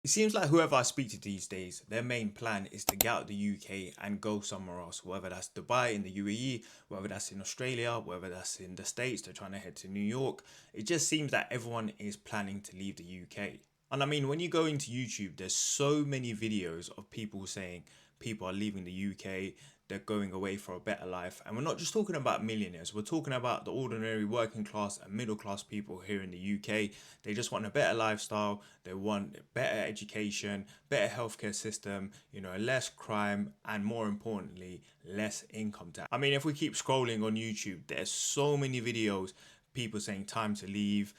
It seems like whoever I speak to these days, their main plan is to get out of the UK and go somewhere else, whether that's Dubai in the UAE, whether that's in Australia, whether that's in the States, they're trying to head to New York. It just seems that everyone is planning to leave the UK. And I mean, when you go into YouTube, there's so many videos of people saying people are leaving the UK, they're going away for a better life. And we're not just talking about millionaires, we're talking about the ordinary working class and middle class people here in the UK. They just want a better lifestyle, they want better education, better healthcare system, less crime, and more importantly, less income tax. I mean, if we keep scrolling on YouTube, there's so many videos, people saying time to leave,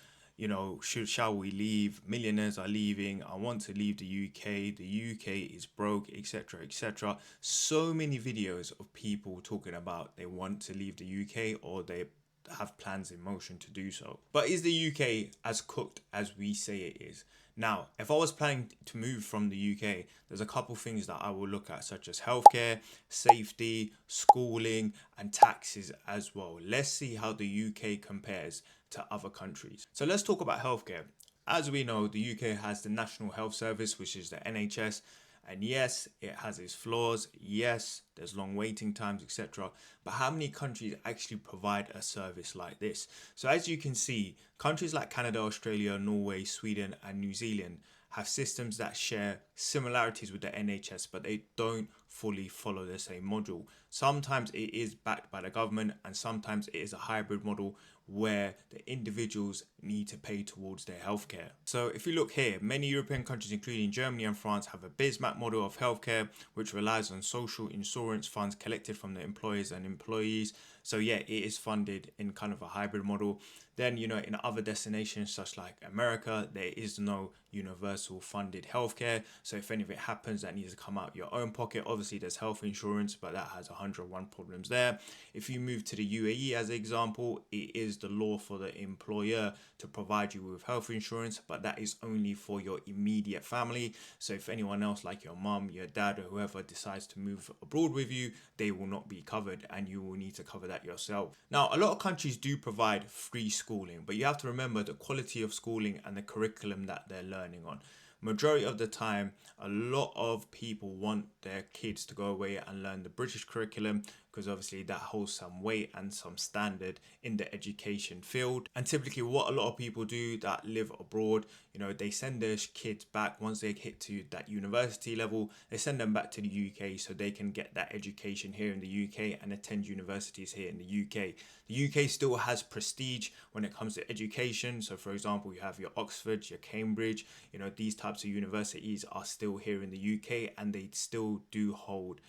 shall we leave? Millionaires are leaving. I want to leave the UK. The UK is broke, etc., etc. So many videos of people talking about they want to leave the UK or they have plans in motion to do so. But is the UK as cooked as we say it is? Now, if I was planning to move from the UK, there's a couple things that I will look at, such as healthcare, safety, schooling, and taxes as well. Let's see how the UK compares to other countries. So let's talk about healthcare. As we know, the UK has the National Health Service, which is the NHS. And yes, it has its flaws. Yes, there's long waiting times, etc. But how many countries actually provide a service like this? So as you can see, countries like Canada, Australia, Norway, Sweden, and New Zealand have systems that share similarities with the NHS, but they don't fully follow the same model. Sometimes it is backed by the government, and sometimes it is a hybrid model where the individuals need to pay towards their healthcare. So if you look here, many European countries, including Germany and France, have a Bismarck model of healthcare, which relies on social insurance funds collected from the employers and employees. So yeah, it is funded in kind of a hybrid model. Then, in other destinations such like America, there is no universal funded healthcare. So if anything happens, that needs to come out your own pocket. Obviously, there's health insurance, but that has 101 problems there. If you move to the UAE as an example, it is the law for the employer to provide you with health insurance, but that is only for your immediate family. So if anyone else like your mum, your dad, or whoever decides to move abroad with you, they will not be covered and you will need to cover that yourself. Now, a lot of countries do provide free schooling, but you have to remember the quality of schooling and the curriculum that they're learning on. Majority of the time, a lot of people want their kids to go away and learn the British curriculum because obviously that holds some weight and some standard in the education field. And typically what a lot of people do that live abroad, they send their kids back once they hit to that university level, they send them back to the UK so they can get that education here in the UK and attend universities here in the UK. The UK still has prestige when it comes to education. So for example, you have your Oxford, your Cambridge, these types of universities are still here in the UK and they still do hold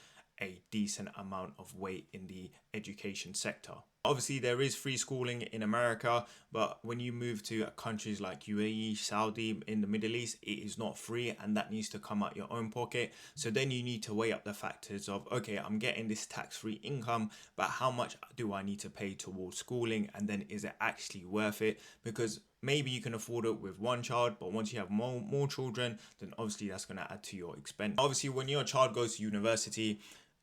a decent amount of weight in the education sector. Obviously, there is free schooling in America, but when you move to countries like UAE, Saudi, in the Middle East, it is not free and that needs to come out your own pocket. So then you need to weigh up the factors of, okay, I'm getting this tax-free income, but how much do I need to pay towards schooling? And then is it actually worth it? Because maybe you can afford it with one child, but once you have more children, then obviously that's going to add to your expense. Obviously, when your child goes to university,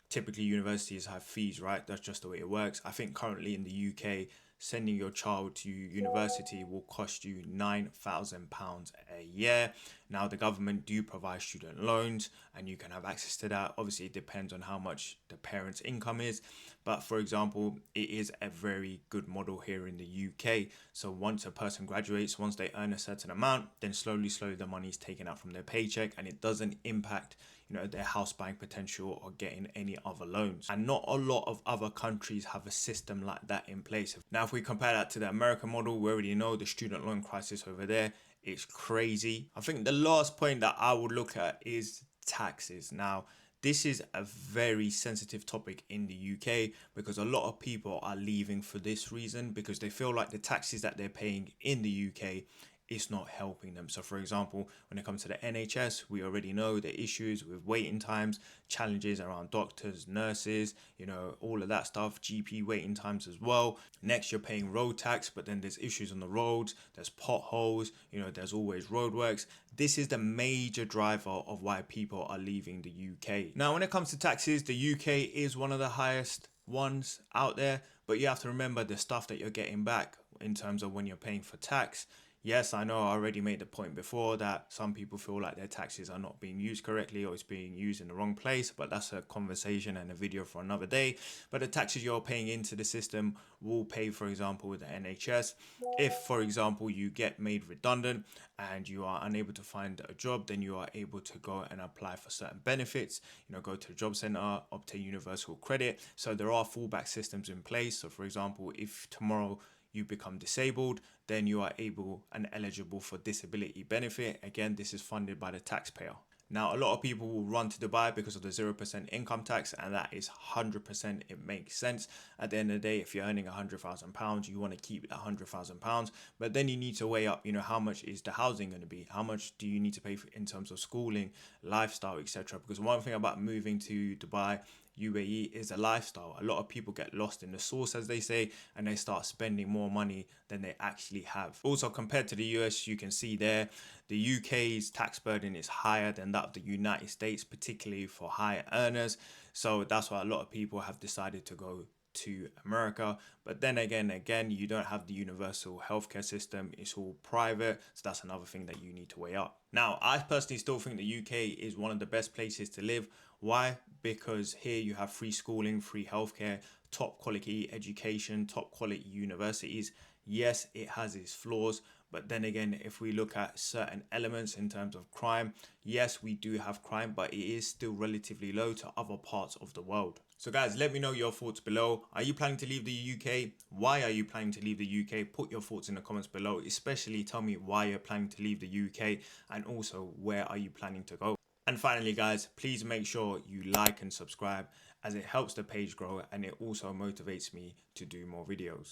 typically universities have fees, right? That's just the way it works. I think currently in the UK, sending your child to university will cost you £9,000 a year. Now, the government do provide student loans and you can have access to that. Obviously, it depends on how much the parent's income is. But for example, it is a very good model here in the UK. So once a person graduates, once they earn a certain amount, then slowly the money is taken out from their paycheck and it doesn't impact their house buying potential or getting any other loans. And not a lot of other countries have a system like that in place. Now, if we compare that to the American model, we already know the student loan crisis over there. It's crazy. I think the last point that I would look at is taxes. Now, this is a very sensitive topic in the UK because a lot of people are leaving for this reason because they feel like the taxes that they're paying in the UK it's not helping them. So for example, when it comes to the NHS, we already know the issues with waiting times, challenges around doctors, nurses, all of that stuff, GP waiting times as well. Next, you're paying road tax, but then there's issues on the roads, there's potholes, there's always roadworks. This is the major driver of why people are leaving the UK. Now, when it comes to taxes, the UK is one of the highest ones out there, but you have to remember the stuff that you're getting back in terms of when you're paying for tax. Yes, I know I already made the point before that some people feel like their taxes are not being used correctly or it's being used in the wrong place, but that's a conversation and a video for another day. But the taxes you're paying into the system will pay, for example, with the NHS. If, for example, you get made redundant and you are unable to find a job, then you are able to go and apply for certain benefits, go to a job center, obtain universal credit. So there are fallback systems in place. So, for example, if tomorrow you become disabled, then you are able and eligible for disability benefit. Again, this is funded by the taxpayer. Now, a lot of people will run to Dubai because of the 0% income tax, and that is 100%. It makes sense. At the end of the day, if you're earning £100,000, you want to keep that £100,000. But then you need to weigh up, how much is the housing going to be? How much do you need to pay for in terms of schooling, lifestyle, etc.? Because one thing about moving to Dubai, UAE, is a lifestyle. A lot of people get lost in the sauce, as they say, and they start spending more money than they actually have. Also, compared to the US, you can see there the UK's tax burden is higher than that of the United States, particularly for higher earners. So that's why a lot of people have decided to go to America. But then again, you don't have the universal healthcare system. It's all private. So that's another thing that you need to weigh up. Now, I personally still think the UK is one of the best places to live. Why? Because here you have free schooling, free healthcare, top quality education, top quality universities. Yes, it has its flaws, but then again, if we look at certain elements in terms of crime, yes, we do have crime, but it is still relatively low to other parts of the world. So guys, let me know your thoughts below. Are you planning to leave the UK? Why are you planning to leave the UK? Put your thoughts in the comments below. Especially tell me why you're planning to leave the UK, and also where are you planning to go? And finally, guys, please make sure you like and subscribe, as it helps the page grow and it also motivates me to do more videos.